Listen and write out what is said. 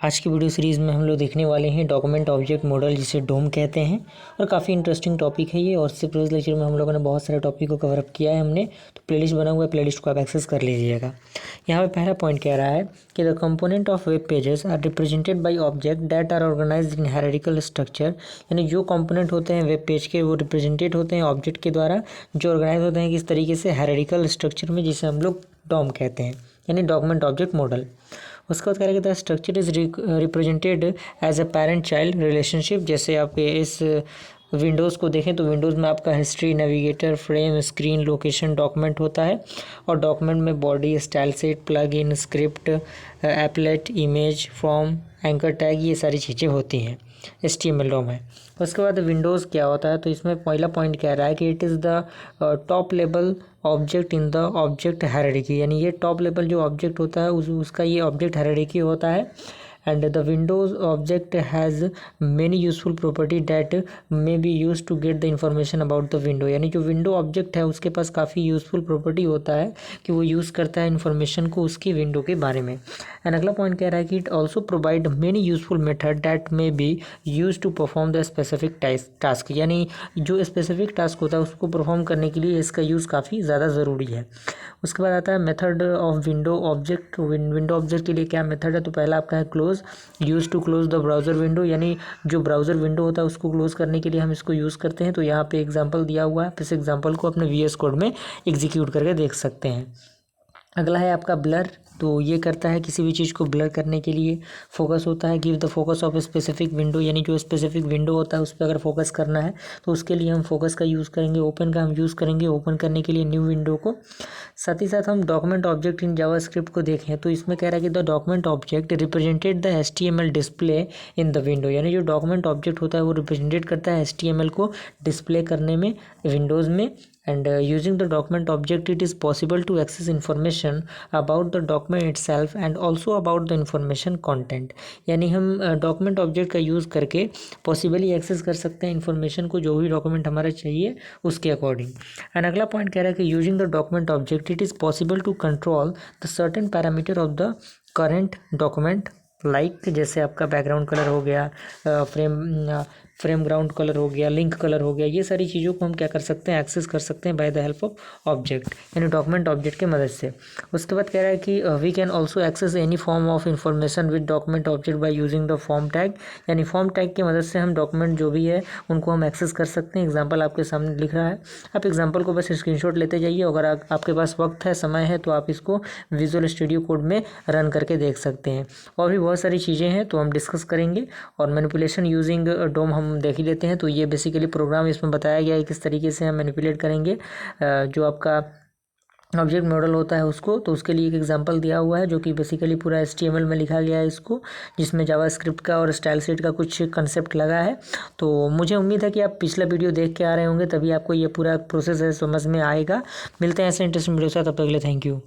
आज की video series में हम लोग देखने वाले हैं डॉक्यूमेंट ऑब्जेक्ट मॉडल, जिसे डोम कहते हैं। और काफ़ी इंटरेस्टिंग टॉपिक है ये। और इससे प्रीवियस लेक्चर में हम लोगों ने बहुत सारे टॉपिक को कवर अप किया है हमने। तो प्लेलिस्ट बना हुआ है, प्लेलिस्ट को आप एक्सेस कर लीजिएगा। यहाँ पे पहला पॉइंट कह रहा है कि the component of web pages are represented by object that are organised in hierarchical structure. यानी जो कंपोनेंट होते हैं वेब पेज के, वो रिप्रेजेंटेड होते हैं ऑब्जेक्ट के द्वारा, जो ऑर्गेनाइज होते हैं किस तरीके से, हायरार्किकल स्ट्रक्चर में, जिसे हम लोग डॉम कहते हैं, यानी डॉक्यूमेंट ऑब्जेक्ट मॉडल। उसके बाद क्या कहता है, structure is represented as a parent child relationship. जैसे आप इस विंडोज़ को देखें तो विंडोज़ में आपका history, navigator, frame, screen, location, document होता है। और डॉक्यूमेंट में body, style set, plug in, script, applet, image, form, anchor tag, ये सारी चीज़ें होती हैं। HTML डॉम है। उसके बाद विंडोज़ क्या होता है, तो इसमें पहला पॉइंट कह रहा है कि it is the top level object in the object hierarchy. यानी ये टॉप लेवल जो ऑब्जेक्ट होता है उसका ये ऑब्जेक्ट हायरार्की होता है। And the windows object has many useful property that may be use to get the information about the window. यानी जो विंडो ऑब्जेक्ट है उसके पास काफ़ी यूजफुल प्रॉपर्टी होता है कि वो यूज़ करता है इन्फॉर्मेशन को उसकी विंडो के बारे में। एंड अगला पॉइंट कह रहा है कि it also provide many useful method that may be use to perform the specific task. यानी जो स्पेसिफिक टास्क होता है उसको परफॉर्म करने के लिए इसका यूज़ काफ़ी ज़्यादा ज़रूरी है। उसके बाद आता है method of window object. Window object के लिए क्या मेथड है, तो पहला आपका है close, use to close the browser window. यानी जो ब्राउज़र विंडो होता है उसको क्लोज करने के लिए हम इसको यूज़ करते हैं। तो यहाँ पे एग्जांपल दिया हुआ है, इस एग्जांपल को अपने VS कोड में एग्जीक्यूट करके देख सकते हैं। अगला है आपका ब्लर। तो ये करता है किसी भी चीज़ को ब्लर करने के लिए। फोकस होता है give the focus of specific window. यानी जो स्पेसिफिक विंडो होता है उस पर अगर फोकस करना है तो उसके लिए हम फोकस का यूज़ करेंगे। ओपन का हम यूज़ करेंगे ओपन करने के लिए न्यू विंडो को। साथ ही साथ हम डॉक्यूमेंट ऑब्जेक्ट इन जावास्क्रिप्ट को देखें तो इसमें कह रहा है कि the document object represented the HTML display in the window. यानी जो डॉक्यूमेंट ऑब्जेक्ट होता है वो रिप्रेजेंटेड करता है HTML को डिस्प्ले करने में विंडोज़ में। And using the document object, it is possible to access information about the document itself and also about the information content। यानी हम डॉक्यूमेंट ऑब्जेक्ट का यूज़ करके पॉसिबली एक्सेस कर सकते हैं इन्फॉर्मेशन को, जो भी डॉक्यूमेंट हमारा चाहिए उसके अकॉर्डिंग। एंड अगला पॉइंट कह रहा है कि using the document object it is possible to control the certain parameter of the current document, like जैसे आपका बैकग्राउंड कलर हो गया, फ्रेम ग्राउंड कलर हो गया, लिंक कलर हो गया। ये सारी चीज़ों को हम क्या कर सकते हैं, एक्सेस कर सकते हैं by the help of object, यानी डॉक्यूमेंट ऑब्जेक्ट की मदद से। उसके बाद कह रहा है कि we can also access any form of information with document object by using the form tag. यानी फॉर्म टैग की मदद से हम डॉक्यूमेंट जो भी है उनको हम एक्सेस कर सकते हैं। एग्जाम्पल आपके सामने लिख रहा है, आप एग्जाम्पल को बस स्क्रीनशॉट लेते जाइए। अगर आपके पास वक्त है, समय है, तो आप इसको विजुअल स्टूडियो कोड में रन करके देख सकते हैं। और भी बहुत सारी चीज़ें हैं तो हम डिस्कस करेंगे। और मैनिपुलेशन यूजिंग डोम हम देख ही लेते हैं। तो ये बेसिकली प्रोग्राम इसमें बताया गया है किस तरीके से हम मैनिपुलेट करेंगे जो आपका ऑब्जेक्ट मॉडल होता है उसको। तो उसके लिए एक एग्जांपल दिया हुआ है जो कि बेसिकली पूरा HTML में लिखा गया है इसको, जिसमें जावास्क्रिप्ट का और स्टाइल सेट का कुछ कंसेप्ट लगा है। तो मुझे उम्मीद है कि आप पिछला वीडियो देख के आ रहे होंगे, तभी आपको ये पूरा प्रोसेस है समझ में आएगा। मिलते हैं ऐसे इंटरेस्टिंग वीडियो के साथ, तब तक के लिए थैंक यू।